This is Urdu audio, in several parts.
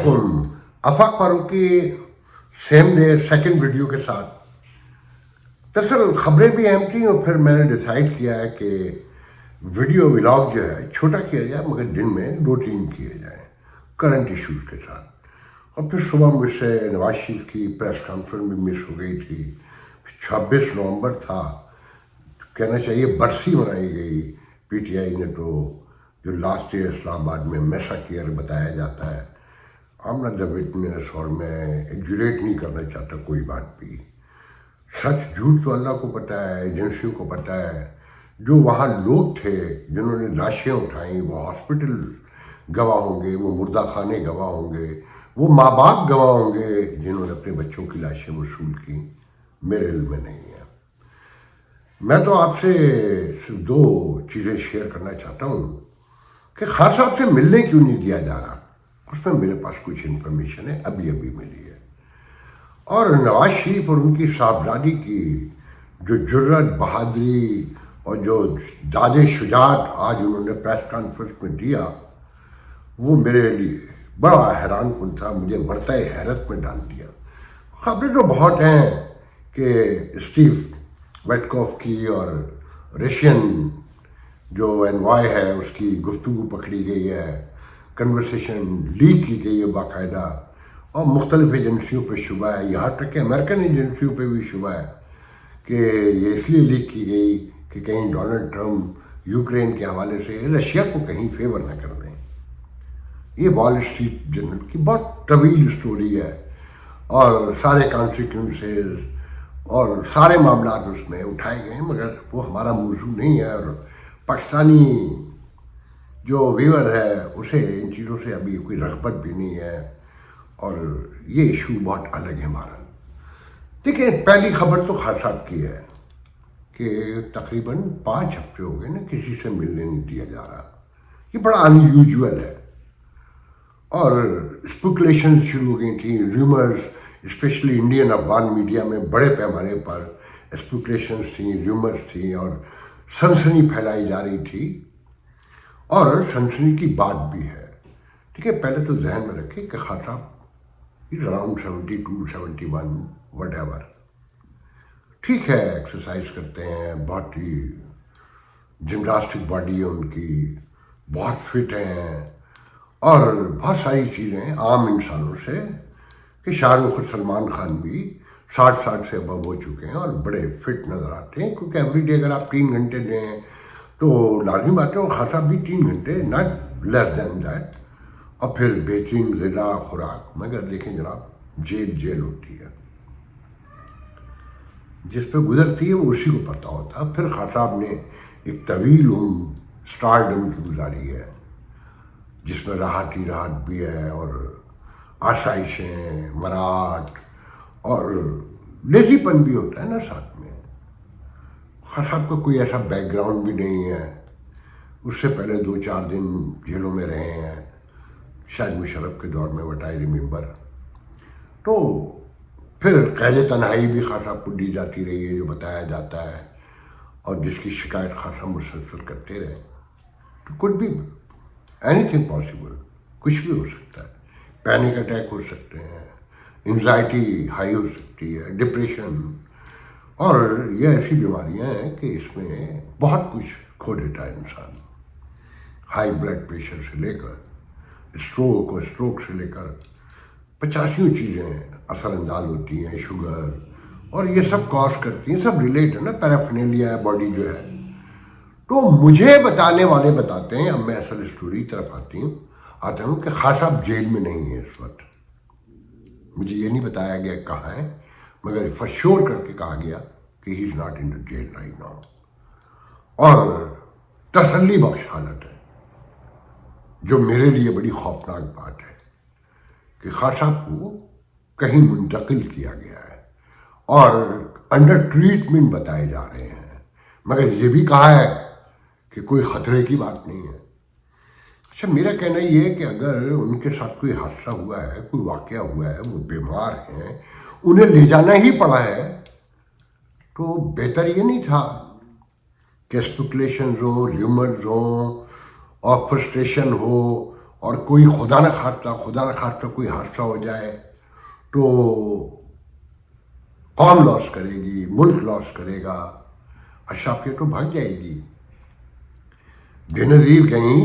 علیکم. Afaq Farooqui same day second video کے ساتھ. دراصل خبریں بھی اہم تھیں اور پھر میں نے ڈیسائیڈ کیا ہے کہ ویڈیو ولاگ جو ہے چھوٹا کیا جائے مگر دن میں 2-3 کیے جائیں کرنٹ ایشوز کے ساتھ. اور پھر صبح مجھ سے نواز شریف کی پریس کانفرنس بھی مس ہو گئی تھی. 26 نومبر تھا، کہنا چاہیے برسی منائی گئی پی ٹی آئی نے، تو جو لاسٹ ڈے اسلام آباد میں میساکر بتایا جاتا ہے. آم ناٹ دا وٹنس اور میں ایگزوریٹ نہیں کرنا چاہتا کوئی بات بھی. سچ جھوٹ تو اللہ کو پتہ ہے، ایجنسیوں کو پتہ ہے. جو وہاں لوگ تھے جنہوں نے لاشیں اٹھائیں وہ ہاسپٹل گواہ ہوں گے، وہ مردہ خانے گواہ ہوں گے، وہ ماں باپ گواہ ہوں گے جنہوں نے اپنے بچوں کی لاشیں وصول کی. میرے علم میں نہیں ہے. میں تو آپ سے صرف 2 چیزیں شیئر کرنا چاہتا ہوں کہ خان صاحب سے ملنے کیوں نہیں دیا جا رہا. اس میں میرے پاس کچھ انفارمیشن ہے، ابھی ملی ہے. اور نواز شریف اور ان کی صاحبزادی کی جو جرأت، بہادری اور جو داد شجاعت آج انہوں نے پریس کانفرنس میں دیا، وہ میرے لیے بڑا حیران کن تھا، مجھے ورطۂ حیرت میں ڈال دیا. خبریں تو بہت ہیں کہ اسٹیو ویٹکوف کی اور رشین جو انوائے ہے اس کی گفتگو پکڑی گئی ہے، کنورسیشن لیک کی گئی ہے باقاعدہ، اور مختلف ایجنسیوں پہ شبہ ہے، یہاں تک کہ امریکن ایجنسیوں پہ بھی شبہ ہے کہ یہ اس لیے لیک کی گئی کہ کہیں ڈونلڈ ٹرمپ یوکرین کے حوالے سے رشیا کو کہیں فیور نہ کر دیں. یہ وال اسٹریٹ جرنل کی بہت طویل اسٹوری ہے اور سارے کانسیکوینسز اور سارے معاملات اس میں اٹھائے گئے ہیں، مگر وہ ہمارا موضوع نہیں ہے. اور پاکستانی جو ویور ہے اسے ان چیزوں سے ابھی کوئی رغبت بھی نہیں ہے، اور یہ ایشو بہت الگ ہے ہمارا. دیکھیں، پہلی خبر تو خان صاحب کی ہے کہ تقریباً 5 ہفتے ہو گئے نا کسی سے ملنے نہیں دیا جا رہا. یہ بڑا ان یوزول ہے. اور اسپیکولیشن شروع ہو گئی تھیں، rumours, especially Indian Afghan media میں بڑے پیمانے پر اسپیکولیشنز تھیں، ریومرز تھیں اور سنسنی پھیلائی جا رہی تھی. اور سنسنی کی بات بھی ہے. ٹھیک ہے، پہلے تو ذہن میں رکھیں کہ خان صاحب از اراؤنڈ 72, 71 وٹ ایور. ٹھیک ہے، ایکسرسائز کرتے ہیں، بہت ہی جمناسٹک باڈی ہے ان کی، بہت فٹ ہیں، اور بہت ساری چیزیں عام انسانوں سے کہ شاہ رخ اور سلمان خان بھی 60 سے ابو ہو چکے ہیں اور بڑے فٹ نظر آتے ہیں. کیونکہ ایوری ڈے اگر آپ 3 گھنٹے دیں تو لازمی بات ہے اور خان صاحب بھی 3 گھنٹے، ناٹ لیس دین دیٹ. اور پھر بہترین غذا خوراک. مگر دیکھیں جناب، جیل ہوتی ہے، جس پہ گزرتی ہے وہ اسی کو پتہ ہوتا ہے. پھر خان صاحب نے ایک طویل اسٹارڈم کی گزاری ہے جس میں راحت بھی ہے اور آسائشیں، مراد اور لیزی پن بھی ہوتا ہے نا ساتھ میں. خان صاحب کا کوئی ایسا بیک گراؤنڈ بھی نہیں ہے. اس سے پہلے 2-4 دن جیلوں میں رہے ہیں، شاید مشرف کے دور میں، وٹ آئی ریممبر. تو پھر قید تنہائی بھی خان صاحب کو دی جاتی رہی ہے جو بتایا جاتا ہے، اور جس کی شکایت خان صاحب مسلسل کرتے رہے. تو کڈ بھی اینی تھنگ پاسبل، کچھ بھی ہو سکتا ہے. پینک اٹیک ہو سکتے ہیں، انزائٹی ہائی ہو سکتی ہے، ڈپریشن، اور یہ ایسی بیماریاں ہیں کہ اس میں بہت کچھ کھو دیتا ہے انسان. ہائی بلڈ پریشر سے لے کر اسٹروک سے لے کر 85 چیزیں اثر انداز ہوتی ہیں، شوگر، اور یہ سب کاز کرتی ہیں، سب ریلیٹ ہے نا، پیرافینیلیا ہے باڈی جو ہے. تو مجھے بتانے والے بتاتے ہیں، اب میں اصل اسٹوری طرف آتا ہوں کہ خان صاحب جیل میں نہیں ہے اس وقت. مجھے یہ نہیں بتایا گیا کہاں ہے، مگر فار شور کر کے کہا گیا کہ he is not in the jail right now. اور تسلی بخش حالت ہے، جو میرے لیے بڑی خوفناک بات ہے کہ خان صاحب کو کہیں منتقل کیا گیا ہے اور انڈر ٹریٹمنٹ بتائے جا رہے ہیں، مگر یہ بھی کہا ہے کہ کوئی خطرے کی بات نہیں ہے. اچھا، میرا کہنا یہ ہے کہ اگر ان کے ساتھ کوئی حادثہ ہوا ہے، کوئی واقعہ ہوا ہے، وہ بیمار ہیں، انہیں لے جانا ہی پڑا ہے، تو بہتر یہ نہیں تھا کہ اسپیکولیشنز ہوں، ریومرز ہوں اور فرسٹریشن ہو اور کوئی خدا نہ خواستہ کوئی حادثہ ہو جائے تو قوم لاس کرے گی، ملک لاس کرے گا، اشرافیت تو بھاگ جائے گی. بے نظیر کہیں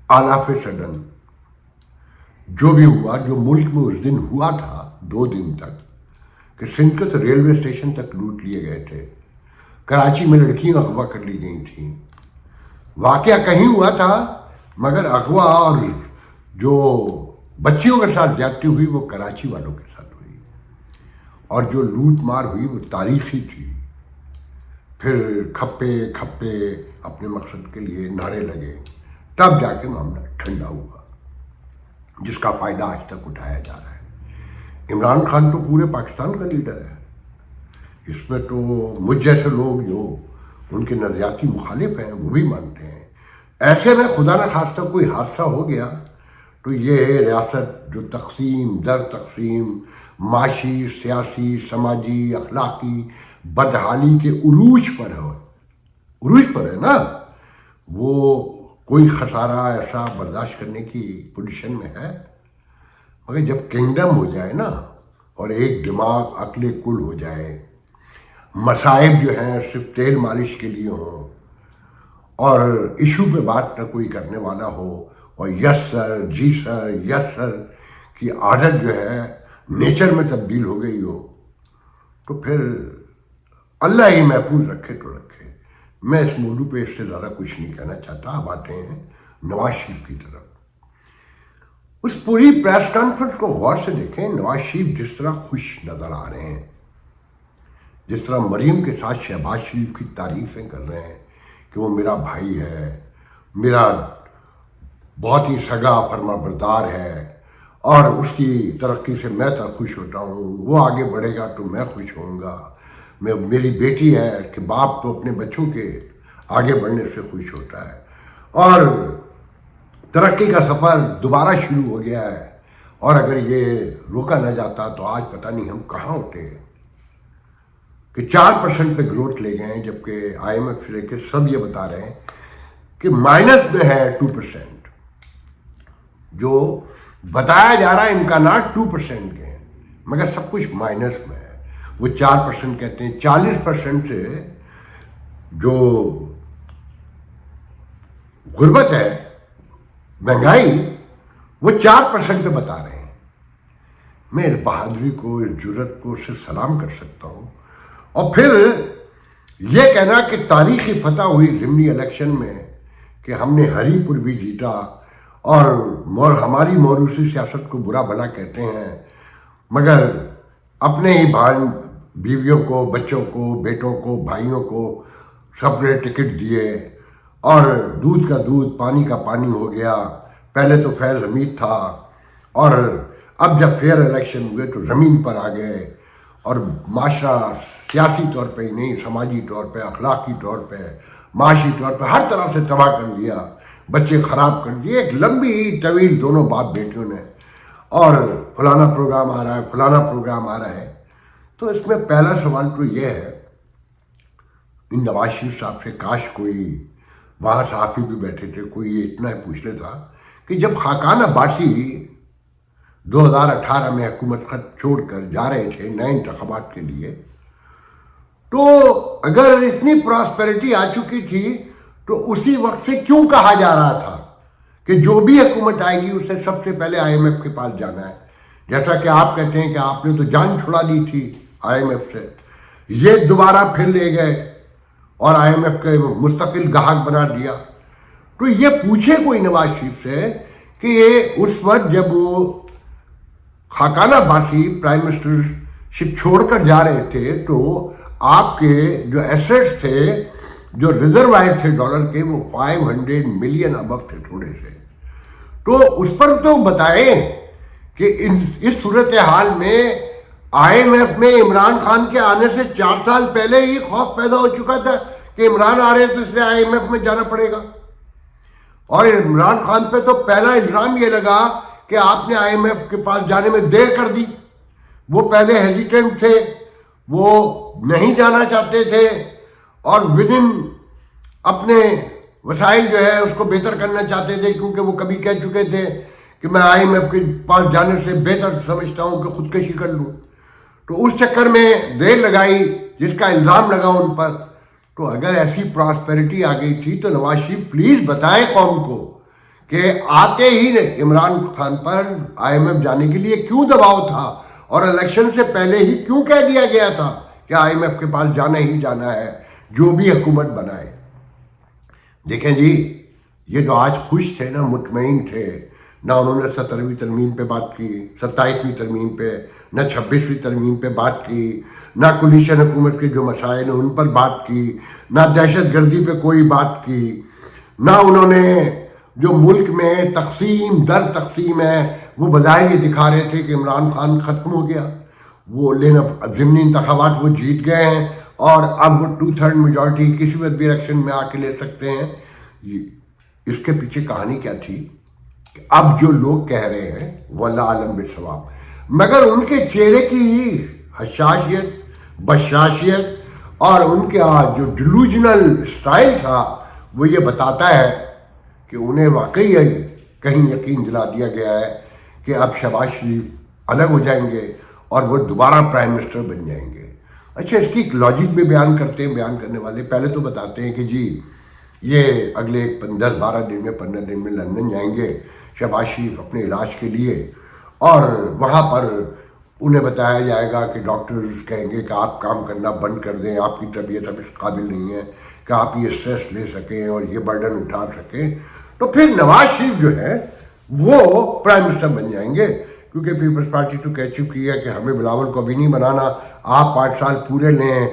آلاف سڈن جو بھی ہوا، جو ملک میں اس دن ہوا تھا 2 دن تک، کہ سندھ کے تو ریلوے اسٹیشن تک لوٹ لیے گئے تھے، کراچی میں لڑکیاں اغوا کر لی گئی تھیں. واقعہ کہیں ہوا تھا مگر اغوا اور جو بچیوں کے ساتھ زیادتی ہوئی وہ کراچی والوں کے ساتھ ہوئی، اور جو لوٹ مار ہوئی وہ تاریخی تھی. پھر کھپے اپنے مقصد کے لیے نعرے لگے، تب جا کے معاملہ ٹھنڈا ہوا، جس کا فائدہ آج تک اٹھایا جا رہا ہے. عمران خان تو پورے پاکستان کا لیڈر ہے، اس میں تو مجھ جیسے لوگ جو ان کے نظریاتی مخالف ہیں وہ بھی مانتے ہیں. ایسے میں خدا نہ خواستہ کوئی حادثہ ہو گیا تو یہ ریاست جو تقسیم در تقسیم، معاشی، سیاسی، سماجی، اخلاقی بدحالی کے عروج پر ہے نا، وہ کوئی خسارہ ایسا برداشت کرنے کی پوزیشن میں ہے. مگر جب کنگڈم ہو جائے نا، اور ایک دماغ عقل کل ہو جائے، مصائب جو ہیں صرف تیل مالش کے لیے ہوں، اور ایشو پہ بات نہ کوئی کرنے والا ہو، اور یس سر، جی سر، یس سر کی عادت جو ہے نیچر میں تبدیل ہو گئی ہو، تو پھر اللہ ہی محفوظ رکھے تو رکھے. میں اس موضوع پہ اس سے زیادہ کچھ نہیں کہنا چاہتا. اب آتے ہیں نواز شریف کی طرف. اس پوری پریس کانفرنس کو غور سے دیکھیں. نواز شریف جس طرح خوش نظر آ رہے ہیں، جس طرح مریم کے ساتھ شہباز شریف کی تعریفیں کر رہے ہیں کہ وہ میرا بھائی ہے، میرا بہت ہی سگا فرما بردار ہے، اور اس کی ترقی سے میں تو خوش ہوتا ہوں، وہ آگے بڑھے گا تو میں خوش ہوں گا. میری بیٹی ہے کہ باپ تو اپنے بچوں کے آگے بڑھنے سے خوش ہوتا ہے، اور ترقی کا سفر دوبارہ شروع ہو گیا ہے، اور اگر یہ روکا نہ جاتا تو آج پتہ نہیں ہم کہاں ہوتے. کہ 4% پہ گروتھ لے گئے ہیں، جبکہ آئی ایم ایف سے لے کے سب یہ بتا رہے ہیں کہ مائنس میں ہے 2%. جو بتایا جا رہا ہے امکانات 2% کے ہیں، مگر سب کچھ مائنس میں ہے. وہ 4% کہتے ہیں. 40% سے جو غربت ہے، مہنگائی، وہ 4% پہ بتا رہے ہیں. میں اس بہادری کو، اس جرت کو صرف سلام کر سکتا ہوں. اور پھر یہ کہنا کہ تاریخی فتح ہوئی ضمنی الیکشن میں کہ ہم نے ہری پور بھی جیتا، اور ہماری موروثی سیاست کو برا بھلا کہتے ہیں، مگر اپنے ہی بیویوں کو، بچوں کو، بیٹوں کو، بھائیوں کو سب نے ٹکٹ دیے، اور دودھ کا دودھ پانی کا پانی ہو گیا. پہلے تو فیض حمید تھا، اور اب جب فیئر الیکشن ہوئے تو زمین پر آ گئے، اور معاشرہ سیاسی طور پہ ہی نہیں، سماجی طور پہ، اخلاقی طور پہ، معاشی طور پہ ہر طرح سے تباہ کر دیا، بچے خراب کر دیے. ایک لمبی طویل دونوں باپ بیٹیوں نے، اور فلانا پروگرام آ رہا ہے، فلانا پروگرام آ رہا ہے. تو اس میں پہلا سوال تو یہ ہے ان نواز شریف صاحب سے، کاش کوئی وہاں صحافی بھی بیٹھے تھے، کوئی یہ اتنا پوچھ لیتا کہ جب خاقان عباسی 2018 میں حکومت خط چھوڑ کر جا رہے تھے نئے انتخابات کے لیے، تو اگر اتنی پراسپیرٹی آ چکی تھی تو اسی وقت سے کیوں کہا جا رہا تھا کہ جو بھی حکومت آئے گی اسے سب سے پہلے آئی ایم ایف کے پاس جانا ہے؟ جیسا کہ آپ کہتے ہیں کہ آپ نے تو جان چھڑا لی تھی آئی ایم ایف سے، یہ دوبارہ پھر لے گئے اور آئی ایم ایف کے مستقل گاہک بنا دیا. تو یہ پوچھے کوئی نواز شریف سے کہ یہ اس وقت جب وہ خاقان عباسی پرائم منسٹر شپ چھوڑ کر جا رہے تھے تو آپ کے جو ایسٹس تھے، جو ریزروائر تھے ڈالر کے، وہ 500 ملین ابو تھے تھوڑے سے. تو اس پر تو بتائیں کہ اس صورتحال میں آئی ایم ایف میں عمران خان کے آنے سے 4 سال پہلے ہی خوف پیدا ہو چکا تھا کہ عمران آ رہے ہیں تو اس لیے آئی ایم ایف میں جانا پڑے گا. اور عمران خان پہ تو پہلا الزام یہ لگا کہ آپ نے آئی ایم ایف کے پاس جانے میں دیر کر دی. وہ پہلے ہیزیٹنٹ تھے، وہ نہیں جانا چاہتے تھے، اور ودن اپنے وسائل جو ہے اس کو بہتر کرنا چاہتے تھے، کیونکہ وہ کبھی کہہ چکے تھے کہ میں IMF کے پاس جانے سے بہتر سمجھتا ہوں کہ خودکشی کر لوں. تو اس چکر میں دیر لگائی، جس کا الزام لگا ان پر. تو اگر ایسی پراسپیرٹی آ گئی تھی تو نواز شریف پلیز بتائیں قوم کو کہ آتے ہی عمران خان پر IMF جانے کے لیے کیوں دباؤ تھا، اور الیکشن سے پہلے ہی کیوں کہہ دیا گیا تھا کہ IMF کے پاس جانا ہی جانا ہے جو بھی حکومت بنائے. دیکھیں جی، یہ جو آج خوش تھے نا، مطمئن تھے، نہ انہوں نے 17ویں ترمیم پہ بات کی، 27ویں ترمیم پہ، نہ 26ویں ترمیم پہ بات کی، نہ کولیشن حکومت کے جو مسائل ہیں ان پر بات کی، نہ دہشت گردی پہ کوئی بات کی، نہ انہوں نے جو ملک میں تقسیم در تقسیم ہے وہ بظاہر یہ دکھا رہے تھے کہ عمران خان ختم ہو گیا، وہ لینا ضمنی انتخابات وہ جیت گئے ہیں اور اب وہ 2/3 میجورٹی کسی وقت بھی الیکشن میں آ کے لے سکتے ہیں. اس کے پیچھے کہانی کیا تھی کہ اب جو لوگ کہہ رہے ہیں واللہ عالم بالصواب، مگر ان کے چہرے کی حشاشیت، بشاشیت اور ان کا جو ڈیلوژنل اسٹائل تھا وہ یہ بتاتا ہے کہ انہیں واقعی کہیں یقین دلا دیا گیا ہے کہ اب شہباز شریف الگ ہو جائیں گے اور وہ دوبارہ پرائم منسٹر بن جائیں گے. اچھا، اس کی ایک لاجک بھی بیان کرتے ہیں بیان کرنے والے. پہلے تو بتاتے ہیں کہ جی یہ اگلے 10-12 دن میں 15 دن میں لندن جائیں گے شہباز شریف اپنے علاج کے لیے، اور وہاں پر انہیں بتایا جائے گا کہ ڈاکٹرز کہیں گے کہ آپ کام کرنا بند کر دیں، آپ کی طبیعت اب اس قابل نہیں ہے کہ آپ یہ اسٹریس لے سکیں اور یہ برڈن اٹھا سکیں. تو پھر نواز شریف جو ہے وہ پرائم منسٹر بن جائیں گے، کیونکہ پیپلز پارٹی تو کہہ چکی ہے کہ ہمیں بلاول کو ابھی نہیں بنانا، آپ 5 سال پورے لیں،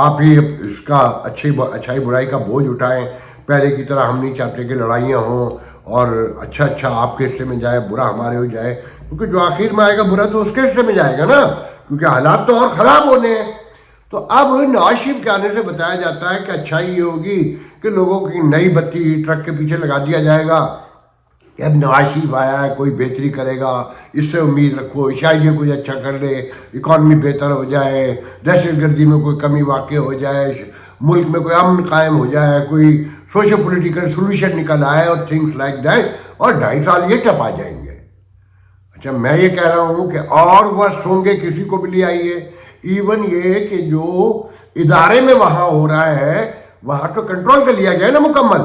آپ ہی اس کا اچھائی برائی کا بوجھ اٹھائیں. پہلے کی طرح ہم نہیں چاہتے کہ لڑائیاں ہوں اور اچھا آپ کے حصے میں جائے، برا ہمارے ہو جائے، کیونکہ جو آخر میں آئے گا برا تو اس کے حصے میں جائے گا نا، کیونکہ حالات تو اور خراب ہونے ہیں. تو اب نواز شریف کے آنے سے بتایا جاتا ہے کہ اچھائی یہ ہوگی کہ لوگوں کی نئی بتی ٹرک کے پیچھے لگا دیا جائے گا کہ اب نواز شریف آیا ہے، کوئی بہتری کرے گا، اس سے امید رکھو، شاید یہ کچھ اچھا کر لے، اکانومی بہتر ہو جائے، دہشت گردی میں کوئی کمی واقع ہو جائے، ملک میں کوئی امن قائم ہو جائے، کوئی سوشل پولیٹیکل سولوشن نکل آئے اور تھنگس لائک دیٹ، اور 2.5 سال یہ ٹپا جائیں گے. اچھا، میں یہ کہہ رہا ہوں کہ اور وہ سونگے کسی کو بھی لے آئیے، ایون یہ کہ جو ادارے میں وہاں ہو رہا ہے وہاں تو کنٹرول کر لیا گیا نا مکمل.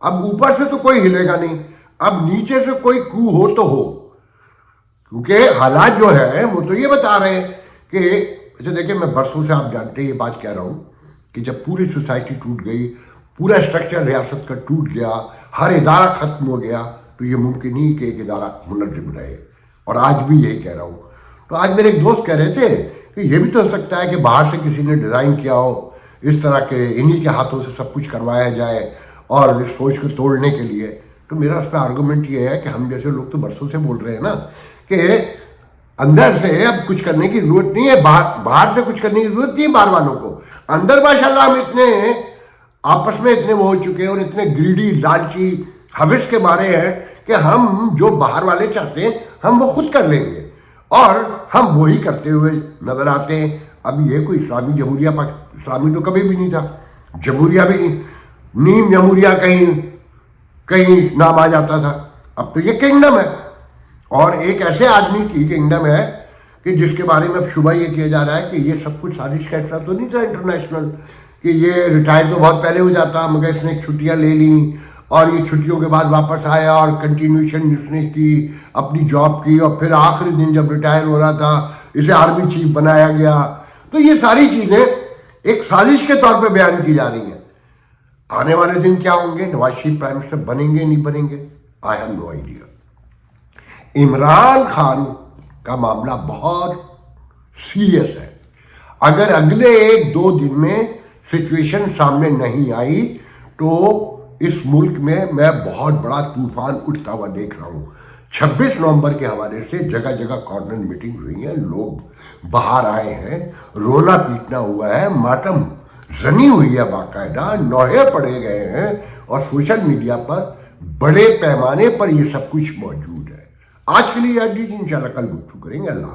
اب اوپر سے تو کوئی ہلے گا نہیں، اب نیچے سے کوئی کو ہو تو ہو، کیونکہ حالات جو ہے وہ تو یہ بتا رہے ہیں کہ اچھا دیکھیں، میں برسوں سے آپ جانتے ہیں یہ بات کہہ رہا ہوں کہ جب پوری سوسائٹی ٹوٹ گئی، پورا اسٹرکچر ریاست کا ٹوٹ گیا، ہر ادارہ ختم ہو گیا، تو یہ ممکن نہیں کہ ایک ادارہ منظم رہے، اور آج بھی یہی کہہ رہا ہوں. تو آج میرے ایک دوست کہہ رہے تھے کہ یہ بھی تو ہو سکتا ہے کہ باہر سے کسی نے ڈیزائن کیا ہو اس طرح کے، انہی کے ہاتھوں سے سب کچھ کروایا جائے اور اس سوچ کو توڑنے کے لیے. تو میرا اس پہ آرگومنٹ یہ ہے کہ ہم جیسے لوگ تو برسوں سے بول رہے ہیں نا کہ اندر سے اب کچھ کرنے کی ضرورت نہیں ہے، باہر سے کچھ کرنے کی ضرورت نہیں ہے باہر والوں کو. اندر ماشاءاللہ ہم اتنے آپس میں اتنے وہ ہو چکے ہیں اور اتنے گریڈی، لالچی، حوث کے مارے ہیں کہ ہم جو باہر والے چاہتے ہیں ہم وہ خود کر لیں گے، اور ہم وہی کرتے ہوئے نظر آتے ہیں. اب یہ کوئی اسلامی جمہوریہ اسلامی تو کبھی بھی نہیں تھا، جمہوریہ بھی نہیں، نیم جمہوریہ کہیں نام آ جاتا تھا. اب تو یہ کنگڈم ہے، اور ایک ایسے آدمی کی کنگڈم ہے کہ جس کے بارے میں اب شبہ یہ کیا جا رہا ہے کہ یہ سب کچھ سازش کا حصہ تو نہیں تھا انٹرنیشنل، کہ یہ ریٹائر تو بہت پہلے ہو جاتا، مگر اس نے چھٹیاں لے لیں اور یہ چھٹیوں کے بعد واپس آیا اور کنٹینیوشن اس نے کی اپنی جاب کی، اور پھر آخری دن جب ریٹائر ہو رہا تھا اسے آرمی چیف بنایا گیا. تو یہ ساری چیزیں ایک سازش کے طور پہ بیان کی جا رہی ہیں. آنے والے دن کیا ہوں گے، نواز شریف پرائم منسٹر بنیں گے نہیں بنیں گے، I have no idea. Imran Khan کا معاملہ بہت سیریس ہے. اگر اگلے 1-2 دن میں سچویشن سامنے نہیں آئی تو اس ملک میں بہت بڑا طوفان اٹھتا ہوا دیکھ رہا ہوں. 26 نومبر کے حوالے سے جگہ جگہ کارنر میٹنگ ہوئی ہیں، لوگ باہر آئے ہیں، رونا پیٹنا ہوا ہے، ماتم زنی ہوئی ہے، باقاعدہ نوحے پڑے گئے ہیں، اور سوشل میڈیا پر بڑے پیمانے پر یہ سب کچھ موجود ہے. آج کے لیے انشاءاللہ کل گفتگو کریں گے. اللہ